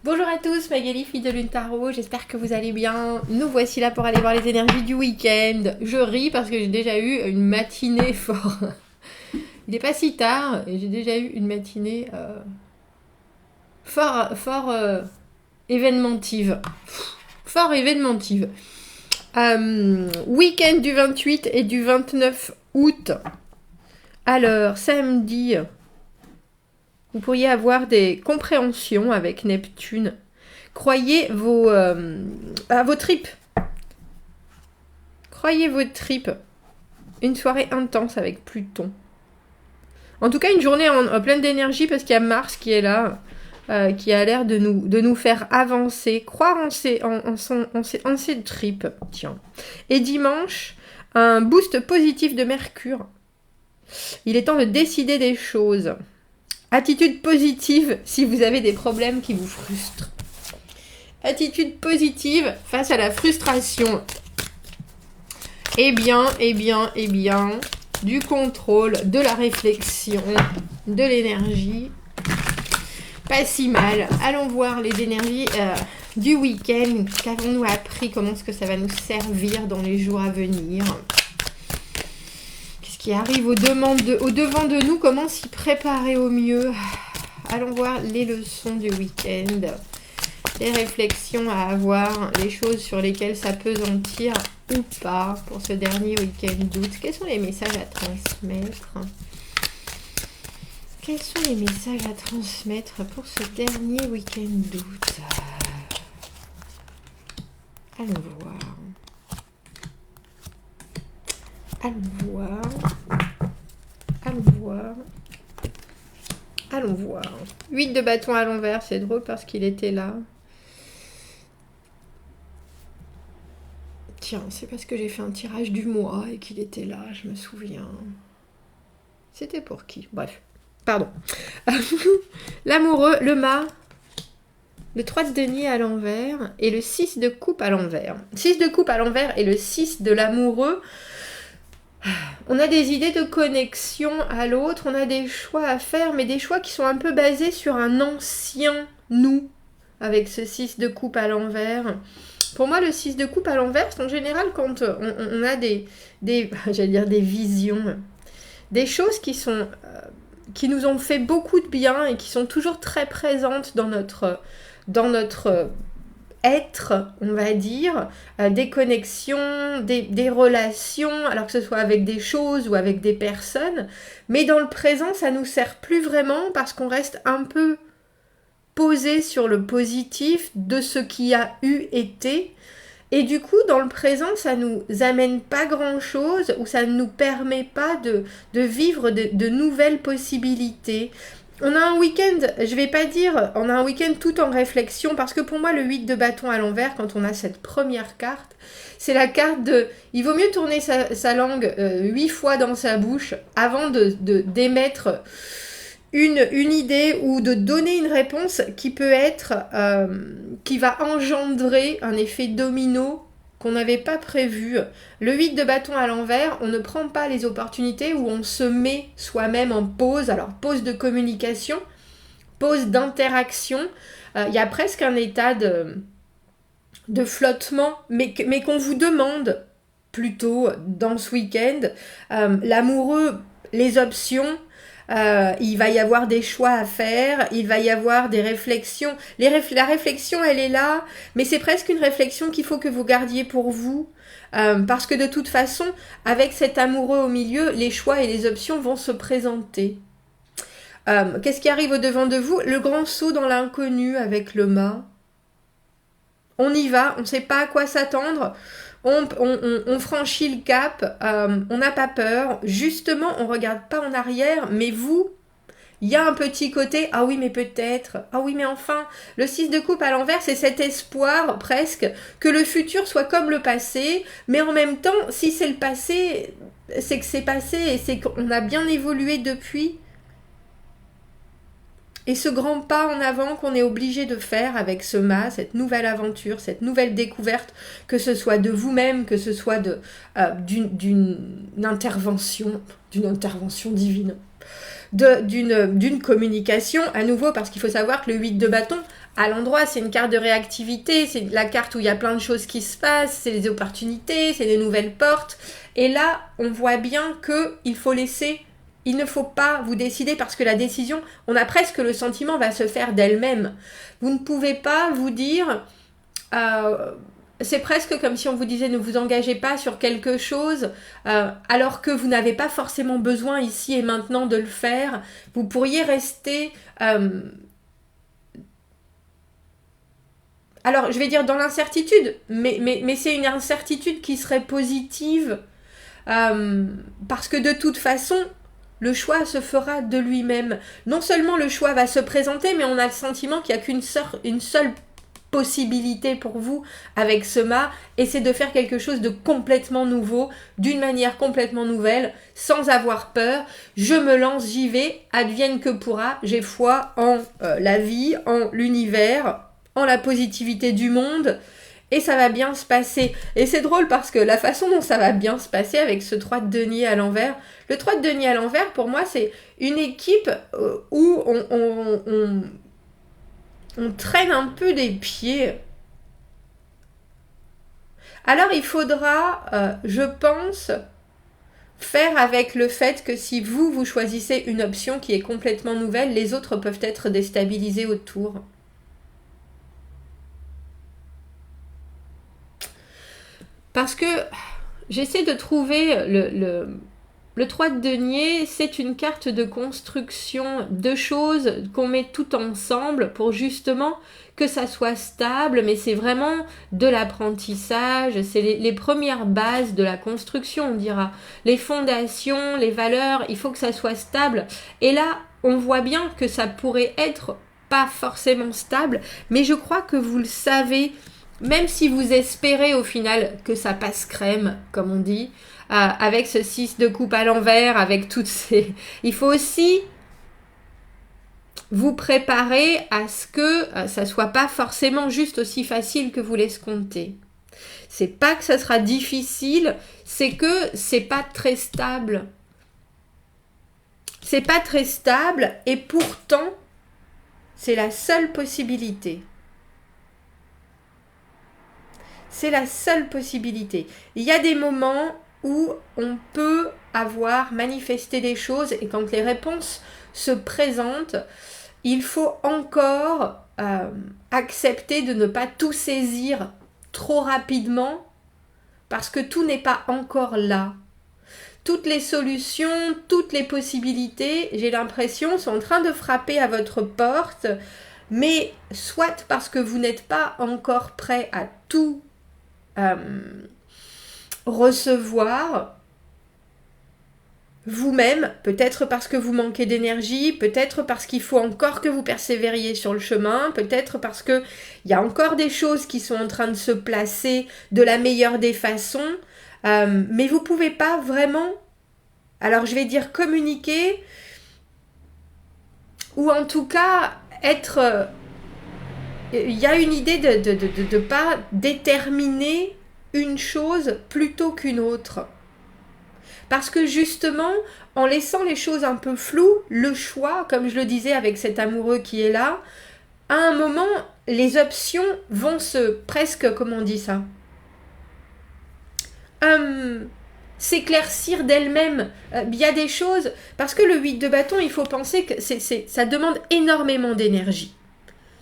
Bonjour à tous, Magali, fille de Lune Tarot, j'espère que vous allez bien. Nous voici là pour aller voir les énergies du week-end. Je ris parce que j'ai déjà eu une matinée fort... Il n'est pas si tard et j'ai déjà eu une matinée fort événementive. Fort événementive. Week-end du 28 et du 29 août. Alors, samedi... Vous pourriez avoir des compréhensions avec Neptune. Croyez à vos tripes. Croyez vos tripes. Une soirée intense avec Pluton. En tout cas, une journée en pleine d'énergie parce qu'il y a Mars qui est là, qui a l'air de nous faire avancer. Croire en ses tripes. Tiens. Et dimanche, un boost positif de Mercure. Il est temps de décider des choses. Attitude positive si vous avez des problèmes qui vous frustrent. Attitude positive face à la frustration. Eh bien, du contrôle, de la réflexion, de l'énergie. Pas si mal. Allons voir les énergies du week-end. Qu'avons-nous appris? Comment est-ce que ça va nous servir dans les jours à venir? Qui arrive au devant de nous, comment s'y préparer au mieux. Allons voir les leçons du week-end, les réflexions à avoir, les choses sur lesquelles ça pesantir ou pas pour ce dernier week-end d'août. Quels sont les messages à transmettre? Quels sont les messages à transmettre pour ce dernier week-end d'août? Allons voir. Allons voir. 8 de bâton à l'envers, c'est drôle parce qu'il était là. Tiens, c'est parce que j'ai fait un tirage du mois et qu'il était là, je me souviens. C'était pour qui? Bref, pardon. L'amoureux, le mât, le 3 de denier à l'envers et le 6 de coupe à l'envers. 6 de coupe à l'envers et le 6 de l'amoureux. On a des idées de connexion à l'autre, on a des choix à faire, mais des choix qui sont un peu basés sur un ancien nous, avec ce 6 de coupe à l'envers. Pour moi, le 6 de coupe à l'envers, c'est en général quand on a j'allais dire des visions, des choses qui nous ont fait beaucoup de bien et qui sont toujours très présentes dans notre être, on va dire, des connexions, des relations, alors que ce soit avec des choses ou avec des personnes, mais dans le présent, ça nous sert plus vraiment parce qu'on reste un peu posé sur le positif de ce qui a été, et du coup, dans le présent, ça nous amène pas grand-chose ou ça ne nous permet pas de vivre de nouvelles possibilités. On a un week-end, je vais pas dire, on a un week-end tout en réflexion, parce que pour moi, le 8 de bâton à l'envers, quand on a cette première carte, c'est la carte de... Il vaut mieux tourner sa langue 8 fois dans sa bouche avant d'émettre une idée ou de donner une réponse qui peut être... qui va engendrer un effet domino qu'on n'avait pas prévu. Le 8 de bâton à l'envers, on ne prend pas les opportunités où on se met soi-même en pause. Alors, pause de communication, pause d'interaction. Il y a presque un état de flottement, mais qu'on vous demande plutôt dans ce week-end. L'amoureux, les options... il va y avoir des choix à faire, il va y avoir des réflexions. La réflexion, elle est là, mais c'est presque une réflexion qu'il faut que vous gardiez pour vous. Parce que de toute façon, avec cet amoureux au milieu, les choix et les options vont se présenter. Qu'est-ce qui arrive au devant de vous? Le grand saut dans l'inconnu avec le mât. On y va, on ne sait pas à quoi s'attendre. On franchit le cap, on n'a pas peur, justement on ne regarde pas en arrière, mais vous, il y a un petit côté, ah oui mais peut-être, ah oui mais enfin, le 6 de coupe à l'envers c'est cet espoir presque que le futur soit comme le passé, mais en même temps si c'est le passé, c'est que c'est passé et c'est qu'on a bien évolué depuis. Et ce grand pas en avant qu'on est obligé de faire avec ce mât, cette nouvelle aventure, cette nouvelle découverte, que ce soit de vous-même, que ce soit d'une intervention divine. d'une communication, à nouveau, parce qu'il faut savoir que le 8 de bâton, à l'endroit, c'est une carte de réactivité, c'est la carte où il y a plein de choses qui se passent, c'est les opportunités, c'est les nouvelles portes. Et là, on voit bien qu'il faut laisser, il ne faut pas vous décider parce que la décision, on a presque le sentiment, va se faire d'elle-même. Vous ne pouvez pas vous dire, c'est presque comme si on vous disait ne vous engagez pas sur quelque chose alors que vous n'avez pas forcément besoin ici et maintenant de le faire. Vous pourriez rester... alors, je vais dire dans l'incertitude, mais c'est une incertitude qui serait positive parce que de toute façon, le choix se fera de lui-même. Non seulement le choix va se présenter, mais on a le sentiment qu'il n'y a qu'une seule possibilité pour vous avec ce mât, et c'est de faire quelque chose de complètement nouveau, d'une manière complètement nouvelle, sans avoir peur. Je me lance, j'y vais, advienne que pourra, j'ai foi en la vie, en l'univers, en la positivité du monde, et ça va bien se passer. Et c'est drôle parce que la façon dont ça va bien se passer avec ce 3 de denier à l'envers, le 3 de denier à l'envers, pour moi, c'est une équipe où on traîne un peu des pieds. Alors il faudra, je pense, faire avec le fait que si vous choisissez une option qui est complètement nouvelle, les autres peuvent être déstabilisés autour. Parce que j'essaie de trouver le 3 de denier, c'est une carte de construction de choses qu'on met tout ensemble pour justement que ça soit stable, mais c'est vraiment de l'apprentissage, c'est les premières bases de la construction, on dira. Les fondations, les valeurs, il faut que ça soit stable. Et là, on voit bien que ça pourrait être pas forcément stable, mais je crois que vous le savez. Même si vous espérez au final que ça passe crème, comme on dit, avec ce 6 de coupe à l'envers, avec toutes ces... Il faut aussi vous préparer à ce que ça soit pas forcément juste aussi facile que vous l'escomptez. C'est pas que ça sera difficile, c'est que c'est pas très stable. C'est pas très stable et pourtant, c'est la seule possibilité. C'est la seule possibilité. Il y a des moments où on peut avoir manifesté des choses et quand les réponses se présentent, il faut encore accepter de ne pas tout saisir trop rapidement parce que tout n'est pas encore là. Toutes les solutions, toutes les possibilités, j'ai l'impression, sont en train de frapper à votre porte, mais soit parce que vous n'êtes pas encore prêt à tout recevoir vous-même, peut-être parce que vous manquez d'énergie, peut-être parce qu'il faut encore que vous persévériez sur le chemin, peut-être parce qu'il y a encore des choses qui sont en train de se placer de la meilleure des façons, mais vous ne pouvez pas vraiment, alors je vais dire communiquer, ou en tout cas être... Il y a une idée de ne pas déterminer une chose plutôt qu'une autre. Parce que justement, en laissant les choses un peu floues, le choix, comme je le disais avec cet amoureux qui est là, à un moment, les options vont se presque, comment on dit ça, s'éclaircir d'elles-mêmes. Il y a des choses, parce que le 8 de bâton, il faut penser que ça demande énormément d'énergie.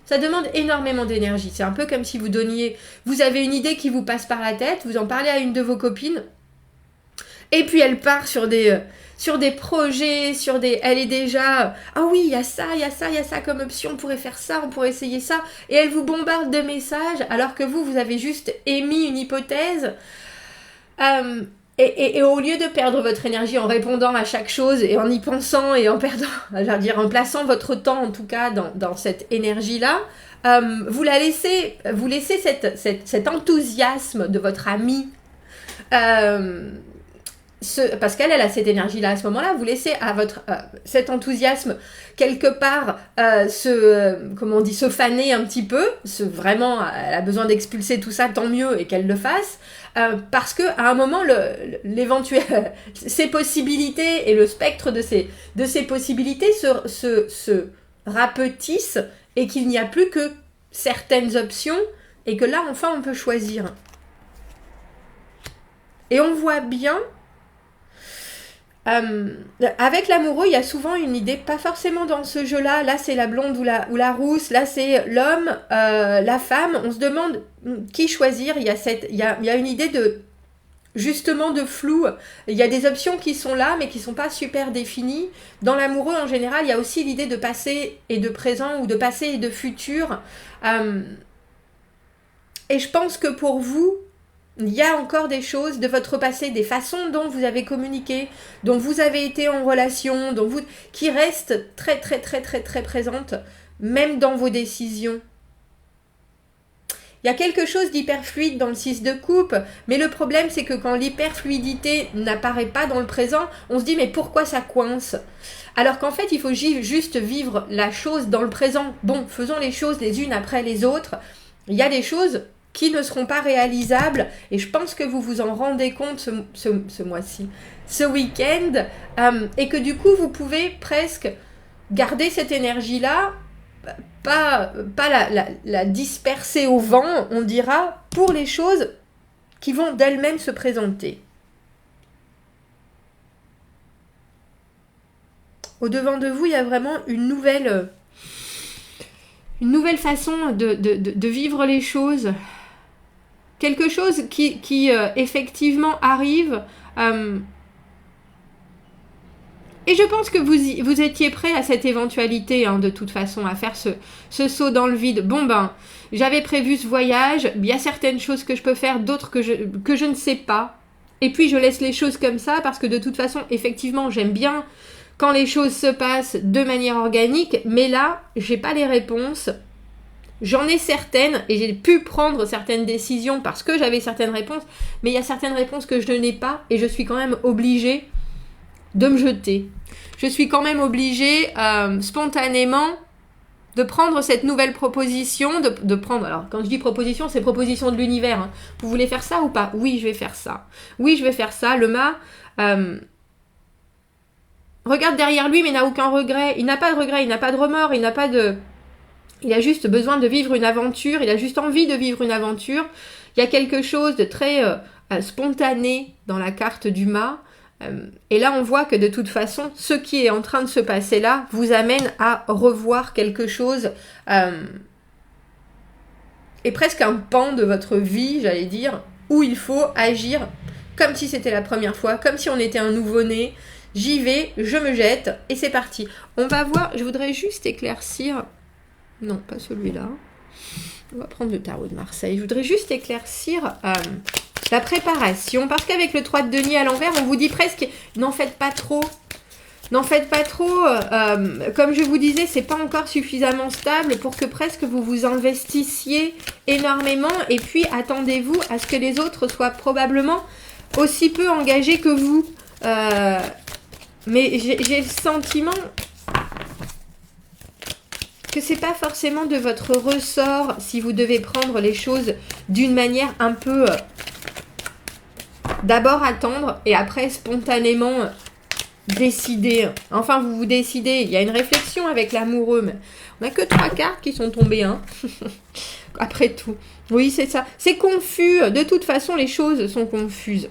Ça demande énormément d'énergie. C'est un peu comme si vous avez une idée qui vous passe par la tête, vous en parlez à une de vos copines, et puis elle part sur des projets, elle est déjà, ah oui, il y a ça comme option, on pourrait faire ça, on pourrait essayer ça, et elle vous bombarde de messages, alors que vous avez juste émis une hypothèse, et au lieu de perdre votre énergie en répondant à chaque chose et en y pensant et en plaçant votre temps en tout cas dans cette énergie-là, vous laissez cet enthousiasme de votre ami parce qu'elle a cette énergie-là à ce moment-là, vous laissez à cet enthousiasme quelque part se faner un petit peu, vraiment, elle a besoin d'expulser tout ça, tant mieux, et qu'elle le fasse, parce qu'à un moment, ces possibilités et le spectre de ces possibilités se rapetissent, et qu'il n'y a plus que certaines options, et que là, enfin, on peut choisir. Et on voit bien, avec l'amoureux, il y a souvent une idée, pas forcément dans ce jeu-là, là c'est la blonde ou la rousse, là c'est l'homme, la femme, on se demande qui choisir, il y a une idée justement de flou, il y a des options qui sont là mais qui sont pas super définies. Dans l'amoureux en général, il y a aussi l'idée de passé et de présent ou de passé et de futur, et je pense que pour vous, il y a encore des choses de votre passé, des façons dont vous avez communiqué, dont vous avez été en relation, qui restent très très très très très présentes, même dans vos décisions. Il y a quelque chose d'hyperfluide dans le 6 de coupe, mais le problème c'est que quand l'hyperfluidité n'apparaît pas dans le présent, on se dit mais pourquoi ça coince ? Alors qu'en fait il faut juste vivre la chose dans le présent. Bon, faisons les choses les unes après les autres. Il y a des choses qui ne seront pas réalisables, et je pense que vous vous en rendez compte ce mois-ci, ce week-end, et que du coup vous pouvez presque garder cette énergie-là, pas la disperser au vent, on dira, pour les choses qui vont d'elles-mêmes se présenter. Au-devant de vous, il y a vraiment une nouvelle façon de vivre les choses. Quelque chose qui effectivement arrive. Et je pense que vous étiez prêt à cette éventualité, de toute façon, à faire ce saut dans le vide. Bon j'avais prévu ce voyage, il y a certaines choses que je peux faire, d'autres que je ne sais pas. Et puis je laisse les choses comme ça, parce que de toute façon, effectivement, j'aime bien quand les choses se passent de manière organique, mais là, j'ai pas les réponses. J'en ai certaines, et j'ai pu prendre certaines décisions parce que j'avais certaines réponses, mais il y a certaines réponses que je n'ai pas, et je suis quand même obligée de me jeter. Je suis quand même obligée, spontanément, de prendre cette nouvelle proposition, de prendre, alors quand je dis proposition, c'est proposition de l'univers. Vous voulez faire ça ou pas ? Oui, je vais faire ça. Oui, je vais faire ça. Le mât regarde derrière lui, mais n'a aucun regret. Il n'a pas de regret, il n'a pas de remords, il a juste besoin de vivre une aventure, il a juste envie de vivre une aventure. Il y a quelque chose de très spontané dans la carte du mât. Et là, on voit que de toute façon, ce qui est en train de se passer là vous amène à revoir quelque chose et presque un pan de votre vie, j'allais dire, où il faut agir comme si c'était la première fois, comme si on était un nouveau-né. J'y vais, je me jette et c'est parti. On va voir, je voudrais juste éclaircir... Non, pas celui-là. On va prendre le tarot de Marseille. Je voudrais juste éclaircir la préparation, parce qu'avec le 3 de denier à l'envers, on vous dit presque, n'en faites pas trop. N'en faites pas trop. Comme je vous disais, c'est pas encore suffisamment stable pour que presque vous vous investissiez énormément. Et puis, attendez-vous à ce que les autres soient probablement aussi peu engagés que vous. Mais j'ai le sentiment que c'est pas forcément de votre ressort si vous devez prendre les choses d'une manière un peu d'abord attendre et après spontanément décider. Enfin, vous décidez, il y a une réflexion avec l'amoureux, mais on n'a que 3 cartes qui sont tombées, après tout. Oui, c'est ça. C'est confus. De toute façon, les choses sont confuses.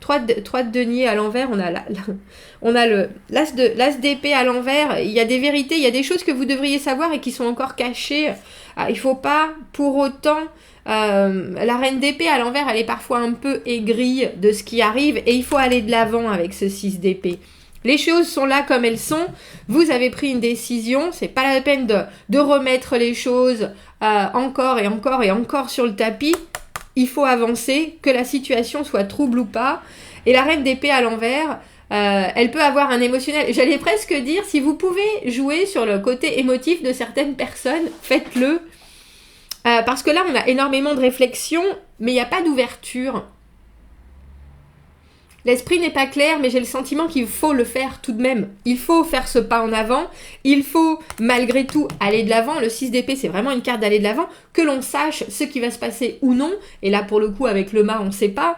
3 de denier à l'envers, on a l'as d'épée à l'envers. Il y a des vérités, il y a des choses que vous devriez savoir et qui sont encore cachées. Il ne faut pas pour autant... la reine d'épée à l'envers, elle est parfois un peu aigrie de ce qui arrive et il faut aller de l'avant avec ce 6 d'épée. Les choses sont là comme elles sont. Vous avez pris une décision. C'est pas la peine de remettre les choses encore et encore et encore sur le tapis. Il faut avancer, que la situation soit trouble ou pas. Et la reine d'épée à l'envers, elle peut avoir un émotionnel. J'allais presque dire, si vous pouvez jouer sur le côté émotif de certaines personnes, faites-le. Parce que là, on a énormément de réflexion, mais il n'y a pas d'ouverture. L'esprit n'est pas clair, mais j'ai le sentiment qu'il faut le faire tout de même. Il faut faire ce pas en avant. Il faut, malgré tout, aller de l'avant. Le 6 d'épée, c'est vraiment une carte d'aller de l'avant. Que l'on sache ce qui va se passer ou non. Et là, pour le coup, avec le mât, on ne sait pas.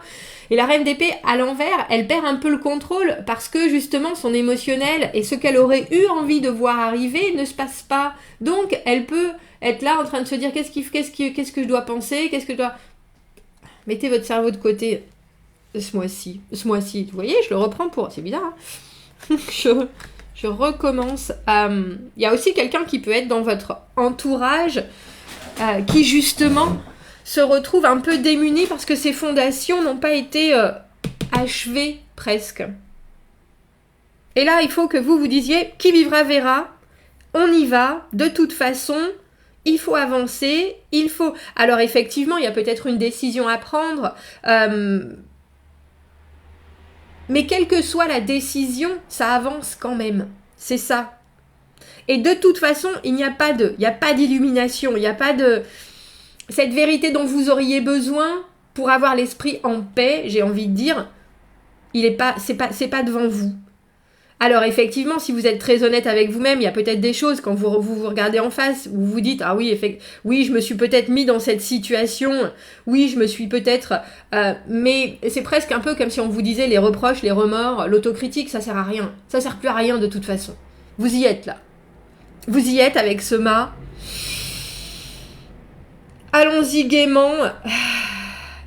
Et la reine d'épée, à l'envers, elle perd un peu le contrôle parce que, justement, son émotionnel et ce qu'elle aurait eu envie de voir arriver ne se passe pas. Donc, elle peut être là en train de se dire qu'est-ce que je dois penser, qu'est-ce que je dois... Mettez votre cerveau de côté. Ce mois-ci, vous voyez, je le reprends pour... C'est bizarre, hein. je recommence. Il y a aussi quelqu'un qui peut être dans votre entourage qui, justement, se retrouve un peu démuni parce que ses fondations n'ont pas été achevées, presque. Et là, il faut que vous vous disiez, qui vivra verra, on y va, de toute façon... Il faut avancer, il faut... Alors effectivement, il y a peut-être une décision à prendre, mais quelle que soit la décision, ça avance quand même. C'est ça. Et de toute façon, il n'y a pas d'illumination, il n'y a pas de... Cette vérité dont vous auriez besoin pour avoir l'esprit en paix, j'ai envie de dire, c'est pas devant vous. Alors effectivement, si vous êtes très honnête avec vous-même, il y a peut-être des choses quand vous regardez en face, où vous vous dites « Ah oui, oui, je me suis peut-être mis dans cette situation, oui, je me suis peut-être... mais c'est presque un peu comme si on vous disait les reproches, les remords, l'autocritique, ça sert à rien. Ça sert plus à rien de toute façon. Vous y êtes là. Vous y êtes avec ce mât. Allons-y gaiement.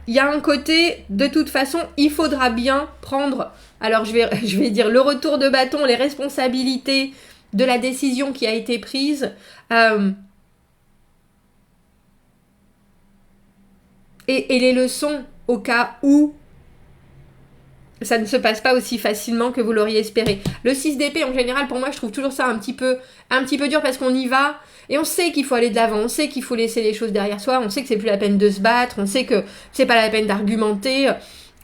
Il y a un côté, de toute façon, il faudra bien prendre... Alors, je vais dire le retour de bâton, les responsabilités de la décision qui a été prise. Et les leçons au cas où ça ne se passe pas aussi facilement que vous l'auriez espéré. Le 6 d'épée, en général, pour moi, je trouve toujours ça un petit peu dur parce qu'on y va et on sait qu'il faut aller de l'avant, on sait qu'il faut laisser les choses derrière soi, on sait que c'est plus la peine de se battre, on sait que c'est pas la peine d'argumenter,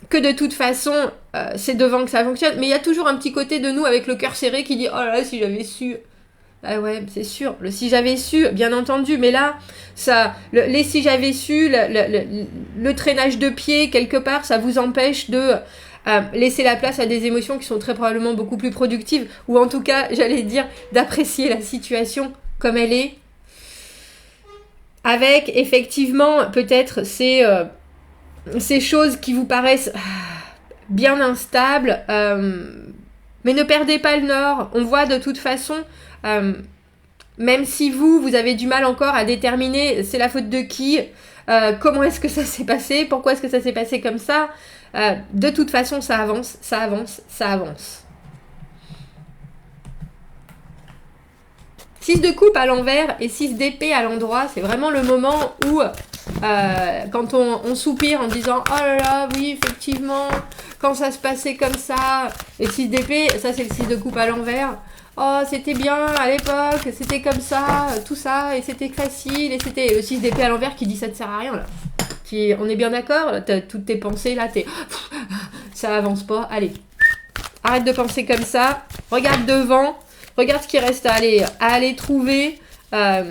que de toute façon, c'est devant que ça fonctionne. Mais il y a toujours un petit côté de nous avec le cœur serré qui dit « Oh là là, si j'avais su !» Ah ouais, c'est sûr, le « si j'avais su », bien entendu. Mais là, les « si j'avais su », le traînage de pied, quelque part, ça vous empêche de laisser la place à des émotions qui sont très probablement beaucoup plus productives. Ou en tout cas, j'allais dire, d'apprécier la situation comme elle est. Avec, effectivement, peut-être ces choses qui vous paraissent bien instables, mais ne perdez pas le nord. On voit de toute façon, même si vous avez du mal encore à déterminer c'est la faute de qui, comment est-ce que ça s'est passé, pourquoi est-ce que ça s'est passé comme ça, de toute façon ça avance, ça avance, ça avance. 6 de coupe à l'envers et 6 d'épée à l'endroit, c'est vraiment le moment où, quand on soupire en disant « Oh là là, oui, effectivement, quand ça se passait comme ça », et 6 d'épée, ça c'est le 6 de coupe à l'envers, « Oh, c'était bien à l'époque, c'était comme ça, tout ça, et c'était facile, et c'était le 6 d'épée à l'envers qui dit « Ça ne sert à rien, là. » On est bien d'accord, t'as toutes tes pensées, là, ça avance pas, allez. Arrête de penser comme ça, regarde devant. Regarde ce qui reste à aller trouver. Mais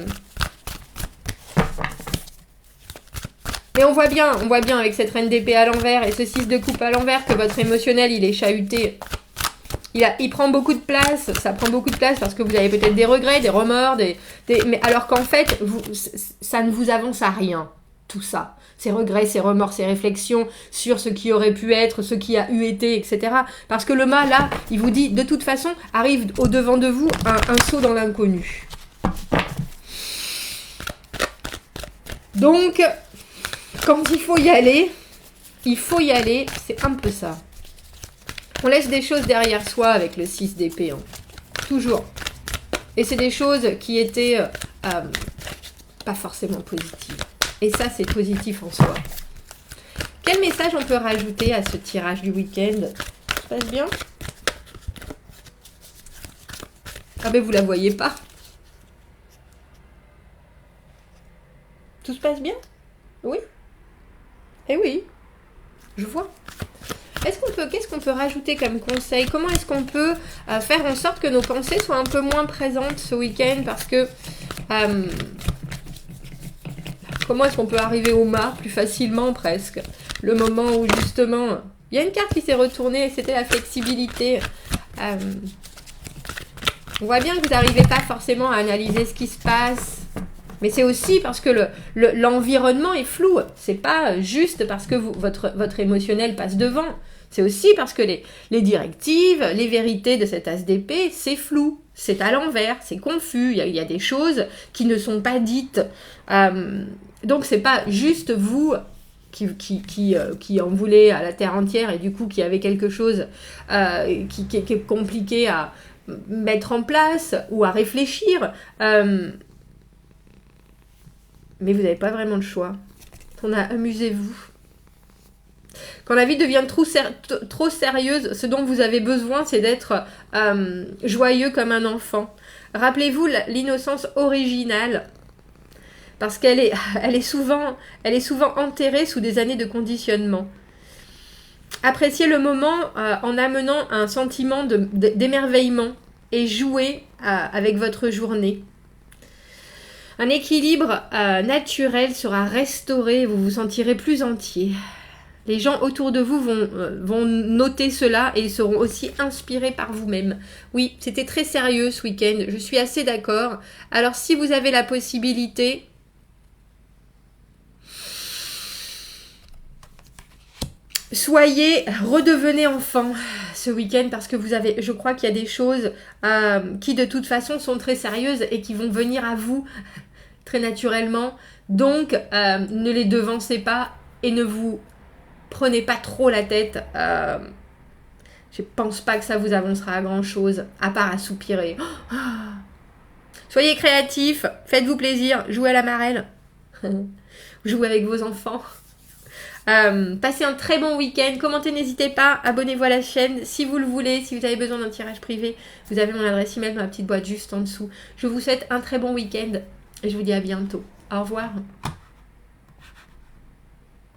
on voit bien avec cette reine d'épée à l'envers et ce 6 de coupe à l'envers que votre émotionnel, il est chahuté. Il prend beaucoup de place, ça prend beaucoup de place parce que vous avez peut-être des regrets, des remords, mais alors qu'en fait, ça ne vous avance à rien, tout ça. Ces regrets, ces remords, ces réflexions sur ce qui aurait pu être, ce qui a eu été, etc. Parce que le mât, là, il vous dit, de toute façon, arrive au-devant de vous un saut dans l'inconnu. Donc, quand il faut y aller, c'est un peu ça. On laisse des choses derrière soi avec le 6 d'épée, hein. Toujours. Et c'est des choses qui étaient pas forcément positives. Et ça, c'est positif en soi. Quel message on peut rajouter à ce tirage du week-end? Ça se passe bien? Ah ben, vous la voyez pas. Tout se passe bien? Oui? Eh oui, je vois. Qu'est-ce qu'on peut rajouter comme conseil? Comment est-ce qu'on peut faire en sorte que nos pensées soient un peu moins présentes ce week-end? Parce que... comment est-ce qu'on peut arriver au mât plus facilement presque? Le moment où justement Il y a une carte qui s'est retournée, c'était la flexibilité. On voit bien que vous n'arrivez pas forcément à analyser ce qui se passe. Mais c'est aussi parce que l'environnement est flou. C'est pas juste parce que votre émotionnel passe devant. C'est aussi parce que les directives, les vérités de cet as d'épée, c'est flou. C'est à l'envers, c'est confus. Il y a des choses qui ne sont pas dites. Donc c'est pas juste vous qui en voulez à la terre entière et du coup qui avez quelque chose qui est compliqué à mettre en place ou à réfléchir. Mais vous n'avez pas vraiment le choix. Amusez-vous. Quand la vie devient trop sérieuse, ce dont vous avez besoin, c'est d'être joyeux comme un enfant. Rappelez-vous l'innocence originale, parce qu'elle est souvent enterrée sous des années de conditionnement. Appréciez le moment en amenant un sentiment d'émerveillement et jouez avec votre journée. Un équilibre naturel sera restauré et vous vous sentirez plus entier. Les gens autour de vous vont noter cela et seront aussi inspirés par vous-même. Oui, c'était très sérieux ce week-end, je suis assez d'accord. Alors si vous avez la possibilité, redevenez enfant ce week-end parce que je crois qu'il y a des choses qui de toute façon sont très sérieuses et qui vont venir à vous très naturellement. Donc ne les devancez pas et ne vous prenez pas trop la tête. Je pense pas que ça vous avancera à grand chose à part à soupirer. Soyez créatifs, faites-vous plaisir, jouez à la marelle, jouez avec vos enfants. Passez un très bon week-end. Commentez, n'hésitez pas. Abonnez-vous à la chaîne si vous le voulez. Si vous avez besoin d'un tirage privé, vous avez mon adresse email dans la petite boîte juste en dessous. Je vous souhaite un très bon week-end et je vous dis à bientôt. Au revoir.